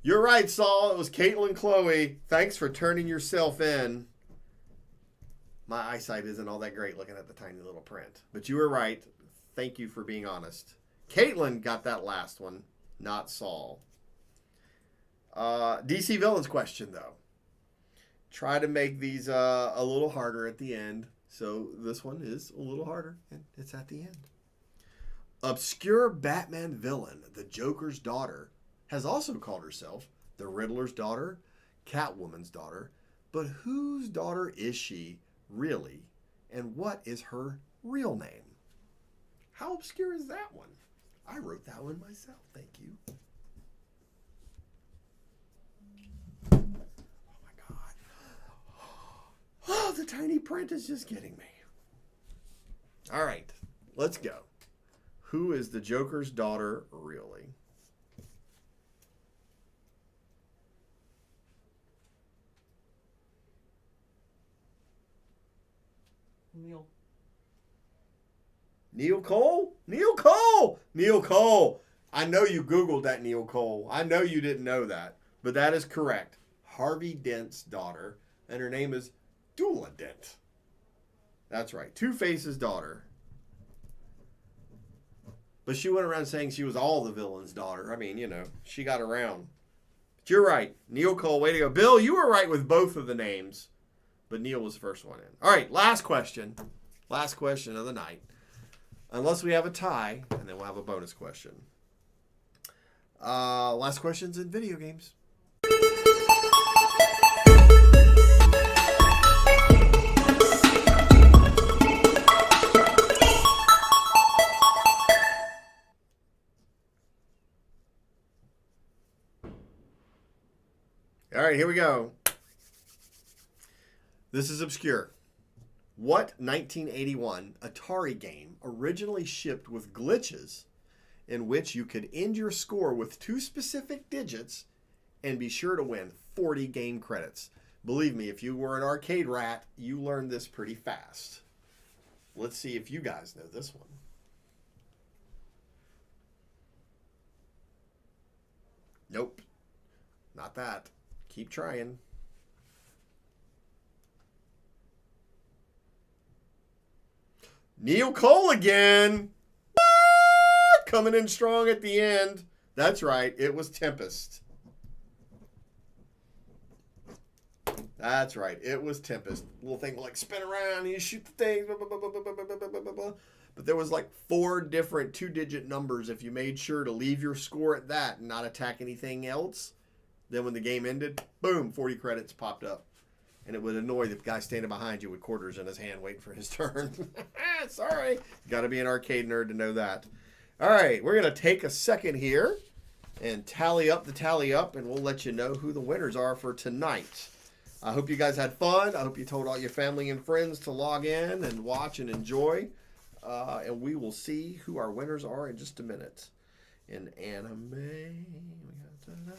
You're right, Saul. It was Caitlin and Chloe. Thanks for turning yourself in. My eyesight isn't all that great looking at the tiny little print. But you were right. Thank you for being honest. Caitlin got that last one, not Saul. DC Villains question, though. Try to make these a little harder at the end. So this one is a little harder, and it's at the end. Obscure Batman villain, the Joker's daughter, has also called herself the Riddler's daughter, Catwoman's daughter, but whose daughter is she really, and what is her real name? How obscure is that one? I wrote that one myself, thank you. Oh my God. Oh, the tiny print is just getting me. All right, let's go. Who is the Joker's daughter really? Neil. Neil Cole? Neil Cole! Neil Cole! I know you Googled that, Neil Cole. I know you didn't know that, but that is correct. Harvey Dent's daughter, and her name is Dula Dent. That's right, Two-Face's daughter. But she went around saying she was all the villain's daughter. I mean, you know, she got around. But you're right. Neil Cole, way to go. Bill, you were right with both of the names. But Neil was the first one in. All right, last question. Last question of the night. Unless we have a tie, and then we'll have a bonus question. Last question's in video games. All right, here we go. This is obscure. What 1981 Atari game originally shipped with glitches in which you could end your score with 2 specific digits and be sure to win 40 game credits? Believe me, if you were an arcade rat, you learned this pretty fast. Let's see if you guys know this one. Nope. Not that. Keep trying. Neil Cole again. What? Coming in strong at the end. That's right. It was Tempest. That's right. It was Tempest. Little thing will like spin around and you shoot the thing. Blah, blah, blah, blah, blah, blah, blah, blah, blah. But there was like 4 different 2-digit numbers. If you made sure to leave your score at that and not attack anything else, then when the game ended, boom, 40 credits popped up. And it would annoy the guy standing behind you with quarters in his hand waiting for his turn. Sorry. Got to be an arcade nerd to know that. All right, we're going to take a second here and tally up, and we'll let you know who the winners are for tonight. I hope you guys had fun. I hope you told all your family and friends to log in and watch and enjoy. And we will see who our winners are in just a minute. In anime, we got that.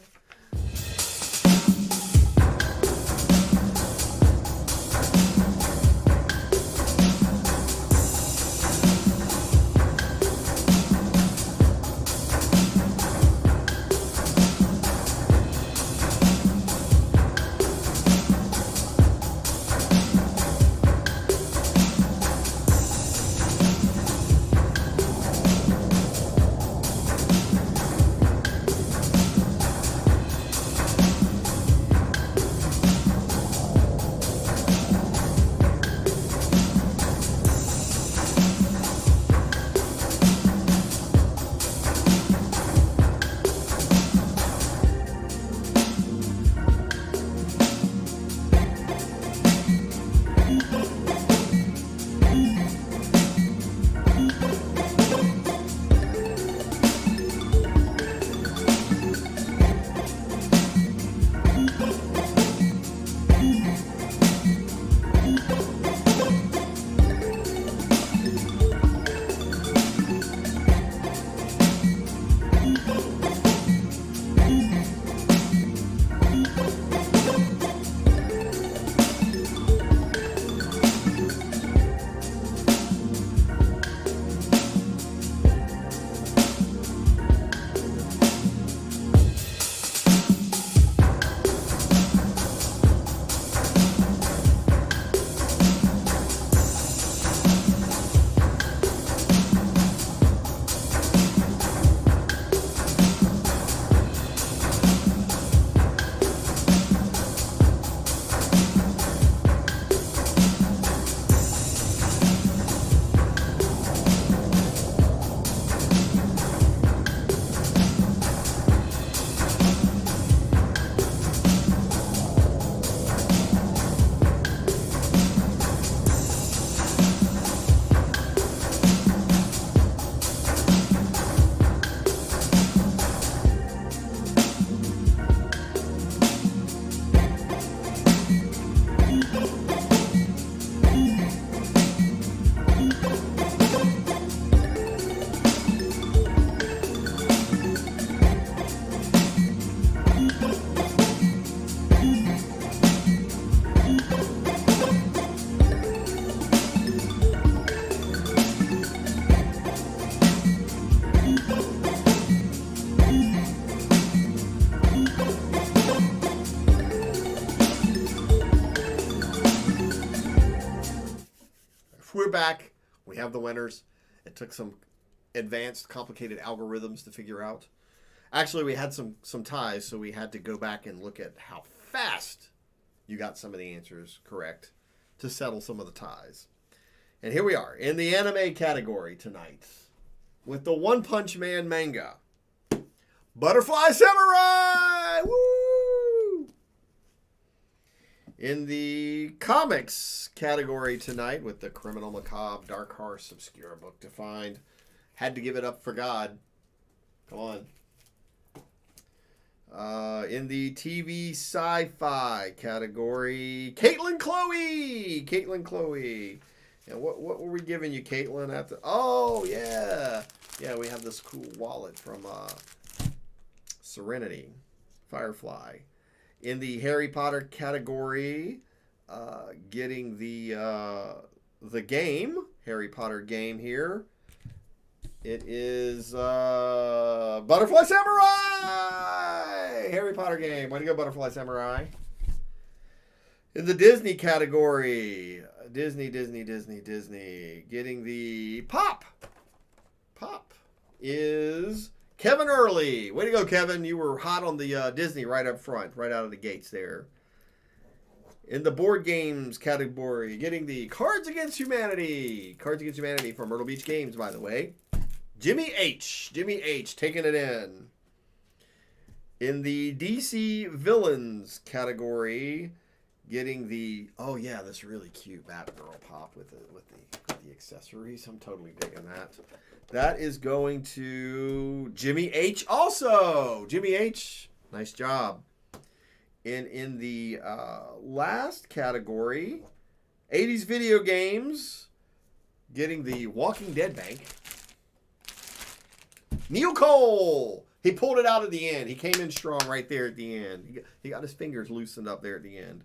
back. We have the winners. It took some advanced, complicated algorithms to figure out. Actually, we had some ties, so we had to go back and look at how fast you got some of the answers correct to settle some of the ties. And here we are in the anime category tonight with the One Punch Man manga. Butterfly Samurai! Woo! In the comics category tonight with the Criminal Macabre Dark Horse Obscure book to find. Had to give it up for God. Come on. In the TV sci-fi category, Caitlin Chloe. And what were we giving you, Caitlin? Oh, yeah. Yeah, we have this cool wallet from Serenity, Firefly. In the Harry Potter category, getting the game, Harry Potter game here. It is Butterfly Samurai! Harry Potter game. Way to go, Butterfly Samurai. In the Disney category, Disney. Getting the Pop is Kevin Early. Way to go, Kevin. You were hot on the Disney right up front, right out of the gates there. In the board games category, getting the Cards Against Humanity. Cards Against Humanity from Myrtle Beach Games, by the way. Jimmy H. Taking it in. In the DC Villains category, getting the, oh yeah, this really cute Batgirl pop with the accessories. I'm totally digging that. That is going to Jimmy H. also. Jimmy H. Nice job. In the last category, 80s video games, getting the Walking Dead bank. Neil Cole. He pulled it out at the end. He came in strong right there at the end. He got his fingers loosened up there at the end.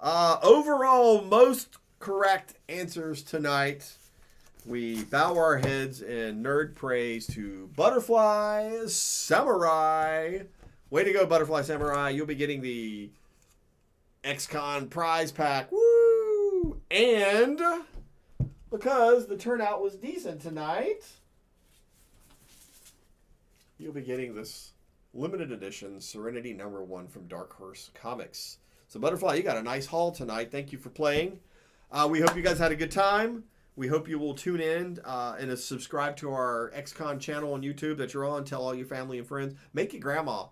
Overall, most correct answers tonight. We bow our heads in nerd praise to Butterfly Samurai. Way to go, Butterfly Samurai. You'll be getting the Xcon prize pack. Woo! And because the turnout was decent tonight, you'll be getting this limited edition Serenity #1 from Dark Horse Comics. So, Butterfly, you got a nice haul tonight. Thank you for playing. We hope you guys had a good time. We hope you will tune in and subscribe to our Xcon channel on YouTube that you're on. Tell all your family and friends. Make your grandma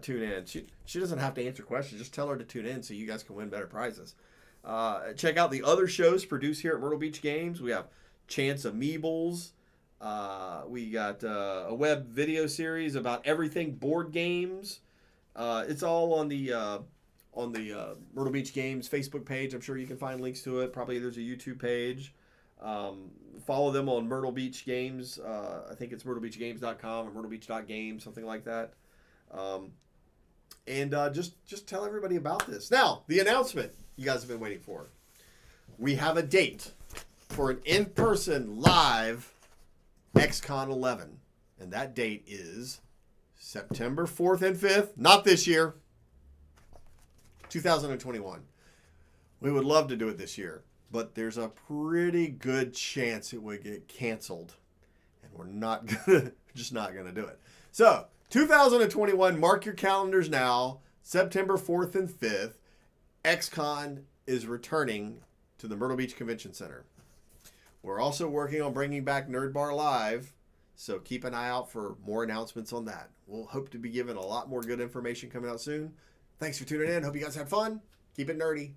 tune in. She doesn't have to answer questions. Just tell her to tune in so you guys can win better prizes. Check out the other shows produced here at Myrtle Beach Games. We have Chance of Meebles. We got a web video series about everything board games. It's all on the Myrtle Beach Games Facebook page. I'm sure you can find links to it. Probably there's a YouTube page. Follow them on Myrtle Beach Games. I think it's myrtlebeachgames.com or myrtlebeach.games, something like that. And just tell everybody about this. Now, the announcement you guys have been waiting for. We have a date for an in-person live Xcon 11. And that date is September 4th and 5th. Not this year. 2021. We would love to do it this year, but there's a pretty good chance it would get canceled, and we're just not gonna do it. So 2021, mark your calendars now. September 4th and 5th, Xcon is returning to the Myrtle Beach Convention Center. We're also working on bringing back Nerd Bar Live, so keep an eye out for more announcements on that. We'll hope to be giving a lot more good information coming out soon. Thanks for tuning in. Hope you guys had fun. Keep it nerdy.